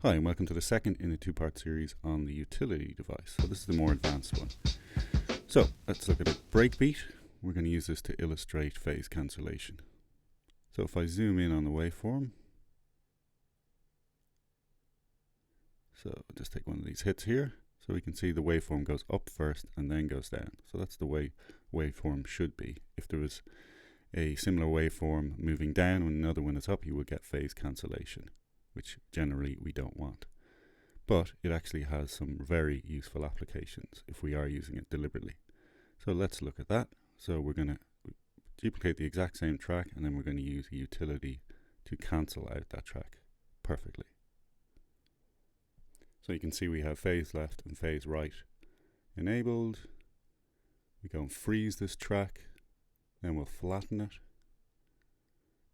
Hi, and welcome to the second in a two-part series on the utility device. So this is the more advanced one. So let's look at a breakbeat. We're going to use this to illustrate phase cancellation. So if I zoom in on the waveform, so I'll just take one of these hits here, so we can see the waveform goes up first and then goes down. So that's the way waveform should be. If there was a similar waveform moving down when another one is up, you would get phase cancellation, which generally we don't want. But it actually has some very useful applications if we are using it deliberately. So let's look at that. So we're going to duplicate the exact same track, and then we're going to use a utility to cancel out that track perfectly. So you can see we have phase left and phase right enabled. We go and freeze this track, then we'll flatten it.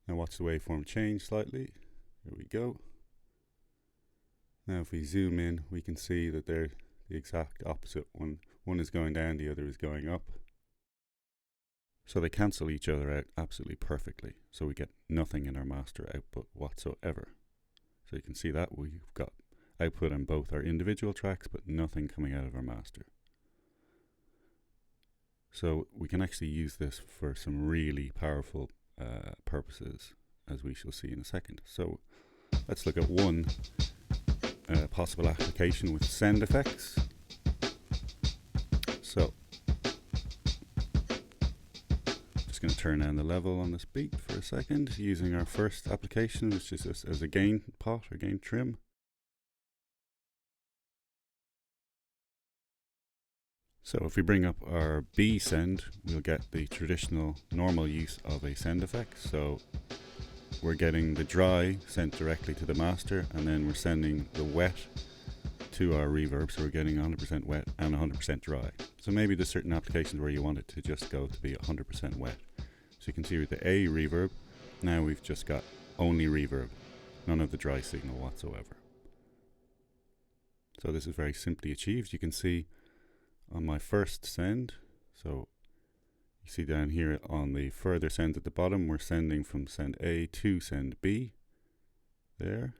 Now watch the waveform change slightly. Here we go. Now if we zoom in, we can see that they're the exact opposite. One is going down, the other is going up. So they cancel each other out absolutely perfectly. So we get nothing in our master output whatsoever. So you can see that we've got output on both our individual tracks, but nothing coming out of our master. So we can actually use this for some really powerful purposes, as we shall see in a second. So let's look at one possible application with send effects. So just going to turn down the level on this beat for a second using our first application, which is as a gain pot or gain trim. So if we bring up our B send, we'll get the traditional normal use of a send effect. So we're getting the dry sent directly to the master, and then we're sending the wet to our reverb. So we're getting 100% wet and 100% dry. So maybe there's certain applications where you want it to just go to be 100% wet. So you can see with the A reverb, now we've just got only reverb, none of the dry signal whatsoever. So this is very simply achieved. You can see on my first send, so you see down here on the further send at the bottom, we're sending from send A to send B there.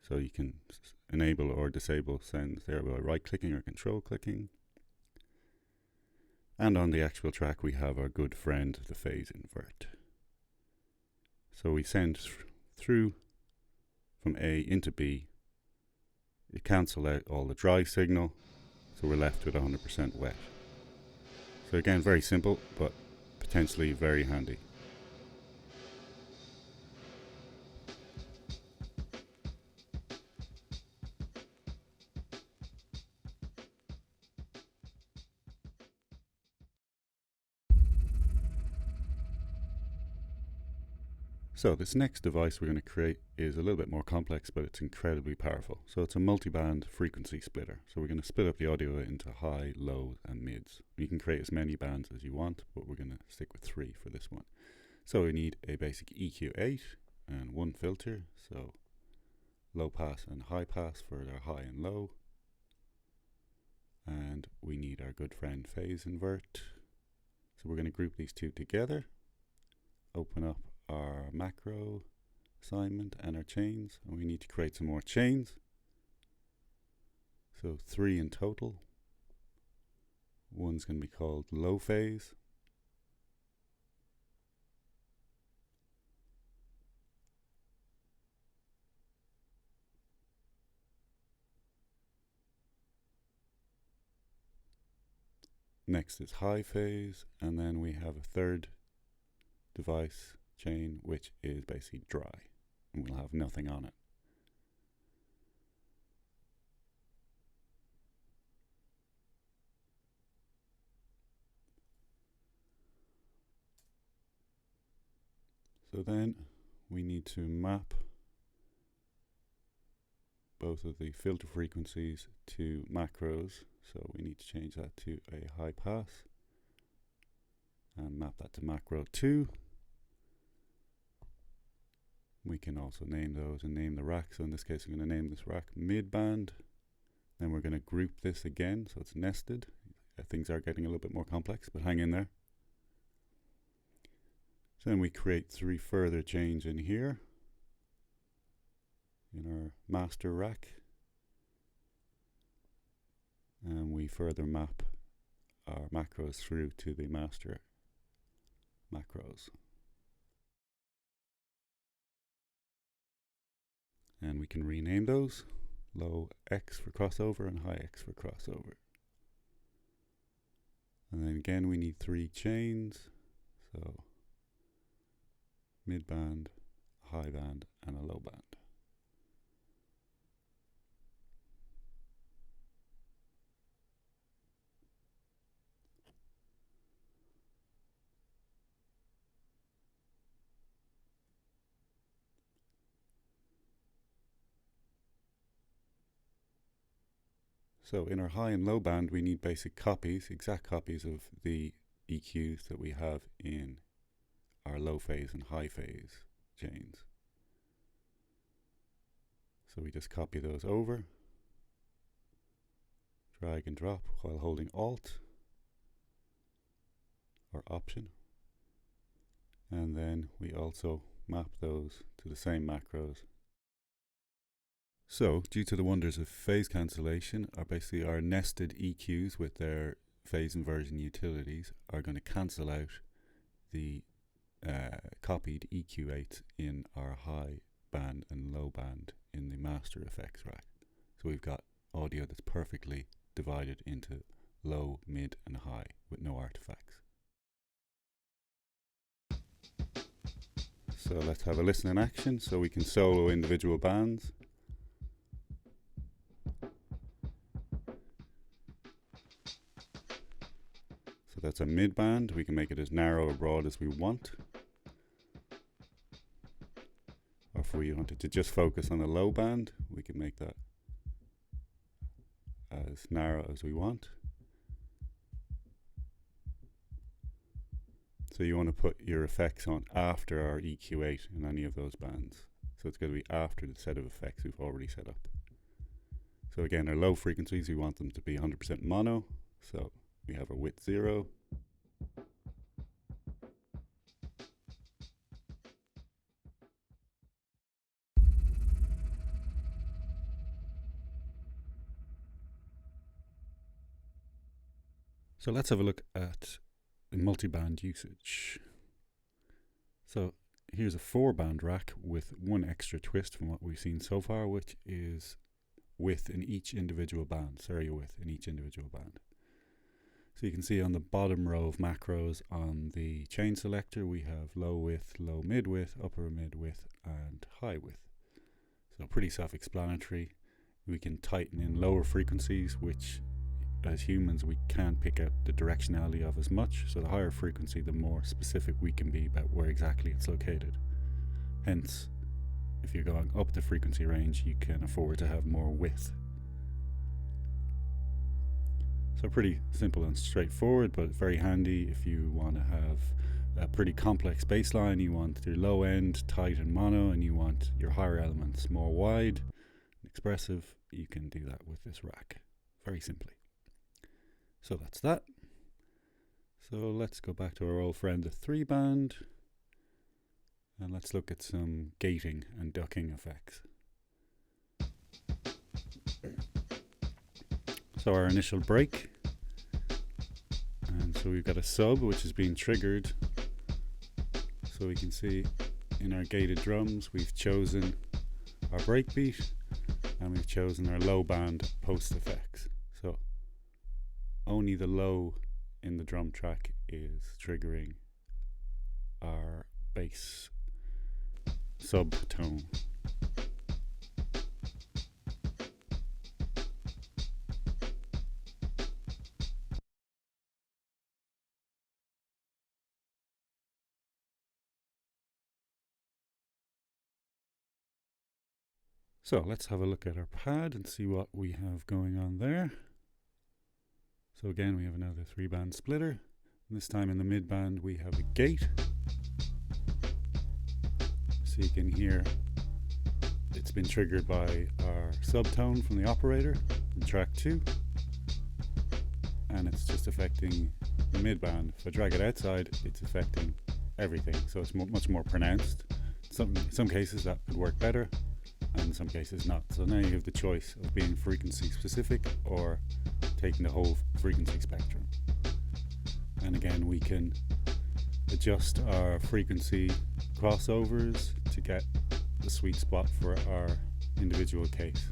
So you can enable or disable sends there by right clicking or control clicking. And on the actual track we have our good friend, the phase invert. So we send through from A into B. It cancels out all the dry signal, so we're left with 100% wet. So again, very simple, but potentially very handy. So this next device we're going to create is a little bit more complex, but it's incredibly powerful. So it's a multi-band frequency splitter. So we're going to split up the audio into high, lows, and mids. You can create as many bands as you want, but we're going to stick with 3 for this one. So we need a basic EQ8 and one filter. So low pass and high pass for our high and low. And we need our good friend phase invert. So we're going to group these two together. Open up our macro assignment and our chains, and we need to create some more chains. So 3 in total. One's going to be called low phase. Next is high phase, and then we have a third device chain which is basically dry, and we'll have nothing on it. So then we need to map both of the filter frequencies to macros. So we need to change that to a high pass and map that to macro 2. We can also name those and name the rack. So in this case, I'm going to name this rack mid-band. Then we're going to group this again, so it's nested. Things are getting a little bit more complex, but hang in there. So then we create 3 further chains in here. in our master rack, and we further map our macros through to the master macros. And we can rename those: low X for crossover and high X for crossover. And then again we need 3 chains, so mid band, high band and a low band. So in our high and low band we need basic copies, exact copies of the EQs that we have in our low phase and high phase chains. So we just copy those over, drag and drop while holding Alt or Option, and then we also map those to the same macros. So, due to the wonders of phase cancellation, basically our nested EQs with their phase inversion utilities are going to cancel out the copied EQ8 in our high band and low band in the master effects rack. So we've got audio that's perfectly divided into low, mid and high with no artifacts. So let's have a listen in action so we can solo individual bands. So that's a mid band. We can make it as narrow or broad as we want. Or if we wanted to just focus on the low band, we can make that as narrow as we want. So you want to put your effects on after our EQ8 in any of those bands. So it's going to be after the set of effects we've already set up. So again, our low frequencies, we want them to be 100% mono. So we have our width 0. So let's have a look at the multi-band usage. So here's a 4-band rack with one extra twist from what we've seen so far, which is width in each individual band, stereo width in each individual band. So you can see on the bottom row of macros on the chain selector we have low width, low mid width, upper mid width and high width. So pretty self-explanatory. We can tighten in lower frequencies, which as humans we can't pick out the directionality of as much, so the higher frequency the more specific we can be about where exactly it's located. Hence, if you're going up the frequency range you can afford to have more width. So pretty simple and straightforward, but very handy if you want to have a pretty complex bass line, you want your low end tight and mono and you want your higher elements more wide and expressive, you can do that with this rack very simply. So that's that. So let's go back to our old friend the 3-band and let's look at some gating and ducking effects. So our initial break, and so we've got a sub which is being triggered. So we can see in our gated drums we've chosen our breakbeat and we've chosen our low band post effects. So only the low in the drum track is triggering our bass subtone. So let's have a look at our pad and see what we have going on there. So again, we have another 3-band splitter. And this time in the mid band we have a gate. So you can hear it's been triggered by our subtone from the operator in track 2. And it's just affecting the mid band. If I drag it outside, it's affecting everything. So it's much more pronounced. In some cases that could work better. and in some cases not. So now you have the choice of being frequency specific or taking the whole frequency spectrum. And again, we can adjust our frequency crossovers to get the sweet spot for our individual case.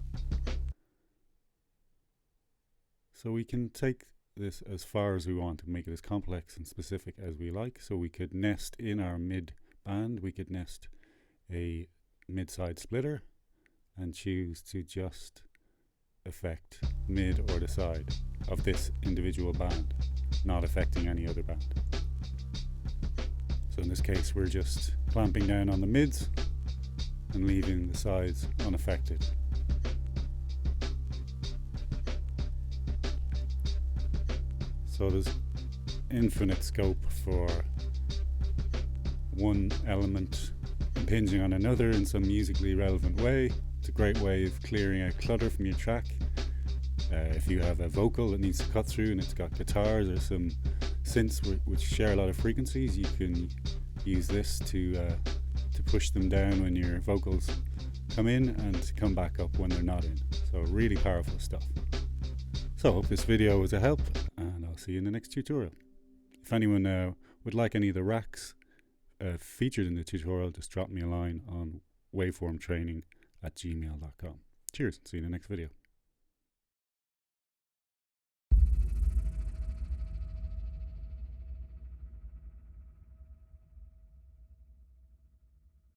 So we can take this as far as we want and make it as complex and specific as we like. So we could nest in our mid band, we could nest a mid-side splitter and choose to just affect mid or the side of this individual band, not affecting any other band. So in this case, we're just clamping down on the mids and leaving the sides unaffected. So there's infinite scope for one element impinging on another in some musically relevant way. It's a great way of clearing out clutter from your track. If you have a vocal that needs to cut through and it's got guitars or some synths which share a lot of frequencies, you can use this to push them down when your vocals come in and to come back up when they're not in. So really powerful stuff. So I hope this video was a help, and I'll see you in the next tutorial. If anyone would like any of the racks featured in the tutorial, just drop me a line on waveformtraining@gmail.com. Cheers, see you in the next video.